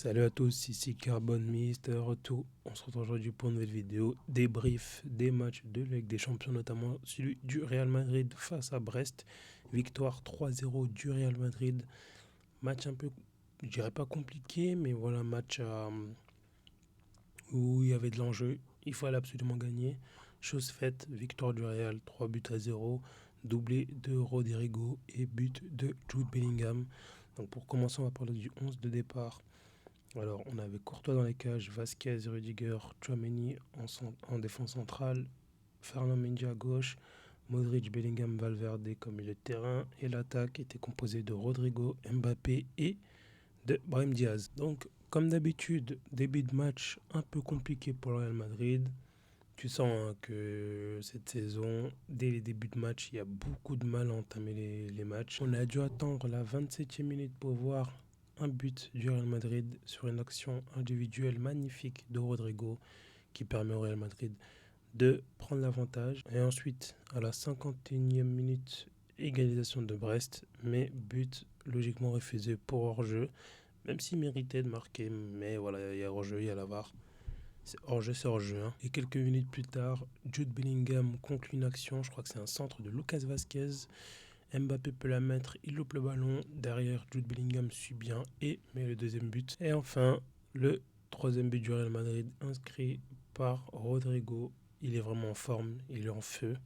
Salut à tous, ici Carbone Mister Tout. On se retrouve aujourd'hui pour une nouvelle vidéo débrief des matchs de Ligue des Champions, notamment celui du Real Madrid face à Brest. Victoire 3-0 du Real Madrid. Match un peu, je dirais pas compliqué, mais voilà, match où il y avait de l'enjeu. Il fallait absolument gagner. Chose faite, victoire du Real, 3-0, doublé de Rodrigo et but de Jude Bellingham. Donc pour commencer, on va parler du 11 de départ. Alors, on avait Courtois dans les cages, Vasquez, Rudiger, Tchouaméni en défense centrale, Fernand Mendy à gauche, Modric, Bellingham, Valverde comme milieu de terrain. Et l'attaque était composée de Rodrigo, Mbappé et de Brahim Diaz. Donc, comme d'habitude, début de match un peu compliqué pour le Real Madrid. Tu sens que cette saison, dès les débuts de match, il y a beaucoup de mal à entamer les matchs. On a dû attendre la 27e minute pour voir un but du Real Madrid sur une action individuelle magnifique de Rodrigo qui permet au Real Madrid de prendre l'avantage. Et ensuite, à la 51e minute, égalisation de Brest, mais but logiquement refusé pour hors-jeu, même s'il méritait de marquer. Mais voilà, il y a hors-jeu, il y a la VAR. C'est hors-jeu, c'est hors-jeu. Hein. Et quelques minutes plus tard, Jude Bellingham conclut une action. Je crois que c'est un centre de Lucas Vasquez. Mbappé peut la mettre, il loupe le ballon. Derrière, Jude Bellingham suit bien et met le deuxième but. Et enfin, le troisième but du Real Madrid inscrit par Rodrigo. Il est vraiment en forme, il est en feu.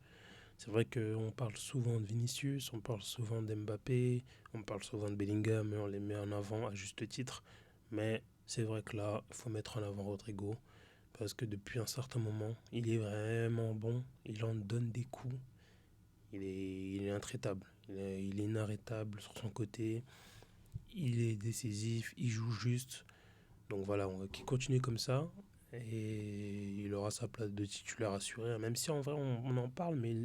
C'est vrai qu'on parle souvent de Vinicius, on parle souvent d'Mbappé, on parle souvent de Bellingham et on les met en avant à juste titre. Mais c'est vrai que là, il faut mettre en avant Rodrigo parce que depuis un certain moment, il est vraiment bon, il en donne des coups, il est intraitable, il est inarrêtable sur son côté, il est décisif, il joue juste. Donc voilà, qu'il continue comme ça et il aura sa place de titulaire assurée, même si en vrai on en parle, mais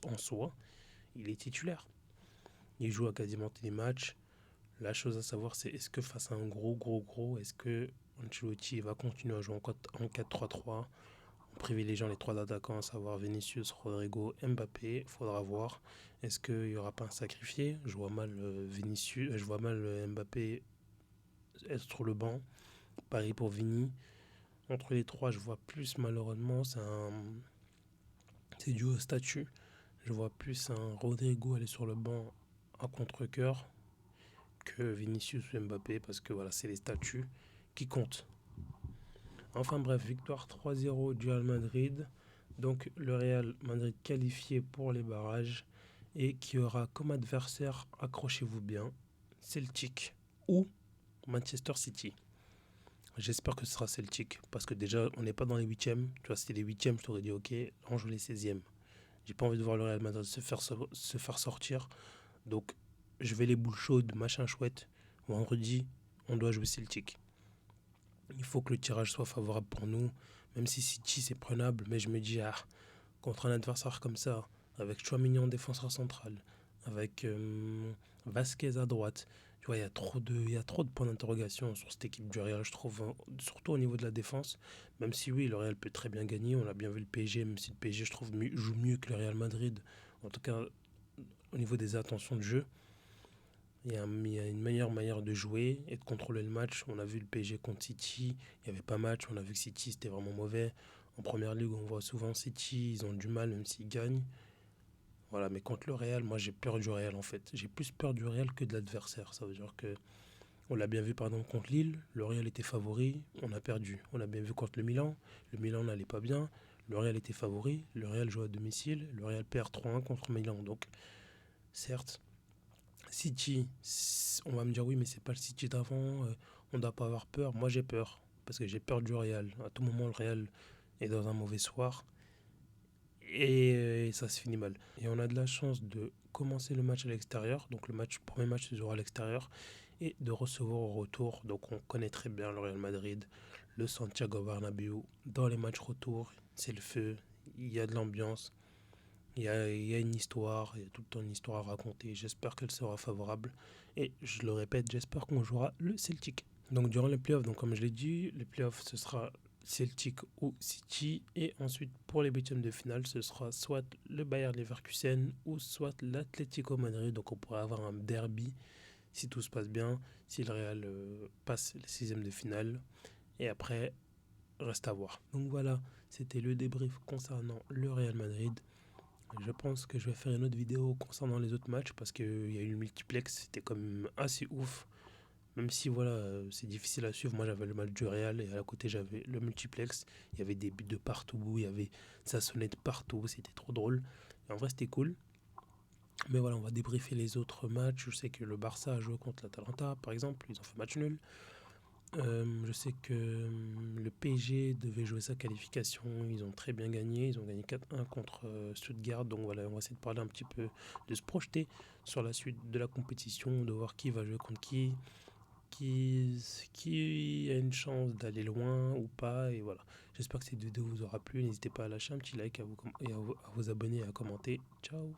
en soi, il est titulaire. Il joue à quasiment tous les matchs. La chose à savoir, c'est est-ce que face à un gros, est-ce que Ancelotti va continuer à jouer en 4-3-3 en privilégiant les trois attaquants, à savoir Vinicius, Rodrigo, Mbappé. Il faudra voir. Est-ce qu'il n'y aura pas un sacrifié? Je vois mal je vois mal Mbappé être sur le banc. Pareil pour Vini. Entre les trois, je vois plus malheureusement, c'est dû au statut. Je vois plus un Rodrigo aller sur le banc à contre-coeur que Vinicius ou Mbappé parce que voilà, c'est les statuts qui comptent. Enfin bref, victoire 3-0 du Real Madrid. Donc le Real Madrid qualifié pour les barrages et qui aura comme adversaire, accrochez-vous bien, Celtic ou Manchester City. J'espère que ce sera Celtic parce que déjà on n'est pas dans les huitièmes. Tu vois, c'était les huitièmes, je t'aurais dit ok, on joue les 16e. J'ai pas envie de voir le Real Madrid se faire sortir. Donc je vais les boules chaudes, machin chouette. Vendredi, on doit jouer Celtic. Il faut que le tirage soit favorable pour nous. Même si City c'est prenable, mais je me dis, contre un adversaire comme ça, avec Chouamini en défenseur central, avec Vasquez à droite, tu vois, il y a trop de points d'interrogation sur cette équipe du Real, je trouve, hein, surtout au niveau de la défense. Même si oui, le Real peut très bien gagner, on a bien vu le PSG, même si le PSG, je trouve, joue mieux que le Real Madrid, en tout cas au niveau des attentions de jeu. Il y a une meilleure manière de jouer et de contrôler le match. On a vu le PSG contre City, il n'y avait pas match. On a vu que City c'était vraiment mauvais. En première ligue, on voit souvent City, ils ont du mal même s'ils gagnent. Voilà, mais contre le Real, moi j'ai peur du Real en fait. J'ai plus peur du Real que de l'adversaire. Ça veut dire que on l'a bien vu par exemple contre Lille, le Real était favori, on a perdu. On l'a bien vu contre le Milan n'allait pas bien, le Real était favori, le Real joue à domicile, le Real perd 3-1 contre Milan. Donc certes, City, on va me dire oui, mais c'est pas le City d'avant, on ne doit pas avoir peur. Moi j'ai peur, parce que j'ai peur du Real. À tout moment, le Real est dans un mauvais soir et ça se finit mal. Et on a de la chance de commencer le match à l'extérieur, donc premier match se jouera à l'extérieur, et de recevoir au retour. Donc on connaît très bien le Real Madrid, le Santiago Bernabéu. Dans les matchs retour, c'est le feu, il y a de l'ambiance. Il y a une histoire, il y a tout le temps une histoire à raconter. J'espère qu'elle sera favorable. Et je le répète, j'espère qu'on jouera le Celtic. Donc durant les playoffs, donc comme je l'ai dit, les playoffs ce sera Celtic ou City. Et ensuite pour les huitièmes de finale, ce sera soit le Bayern Leverkusen ou soit l'Atlético Madrid. Donc on pourrait avoir un derby si tout se passe bien, si le Real passe les 6e de finale. Et après, reste à voir. Donc voilà, c'était le débrief concernant le Real Madrid. Je pense que je vais faire une autre vidéo concernant les autres matchs parce qu'il y a eu le multiplex, c'était quand même assez ouf. Même si voilà, c'est difficile à suivre. Moi j'avais le match du Real et à côté j'avais le multiplex. Il y avait des buts de partout, ça sonnait de partout, c'était trop drôle. Et en vrai c'était cool. Mais voilà, on va débriefer les autres matchs. Je sais que le Barça a joué contre l'Atalanta par exemple, ils ont fait match nul. Je sais que le PSG devait jouer sa qualification, ils ont très bien gagné, ils ont gagné 4-1 contre Stuttgart, donc voilà, on va essayer de parler un petit peu, de se projeter sur la suite de la compétition, de voir qui va jouer contre qui a une chance d'aller loin ou pas, et voilà. J'espère que cette vidéo vous aura plu, n'hésitez pas à lâcher un petit like, à vous abonner et à commenter. Ciao.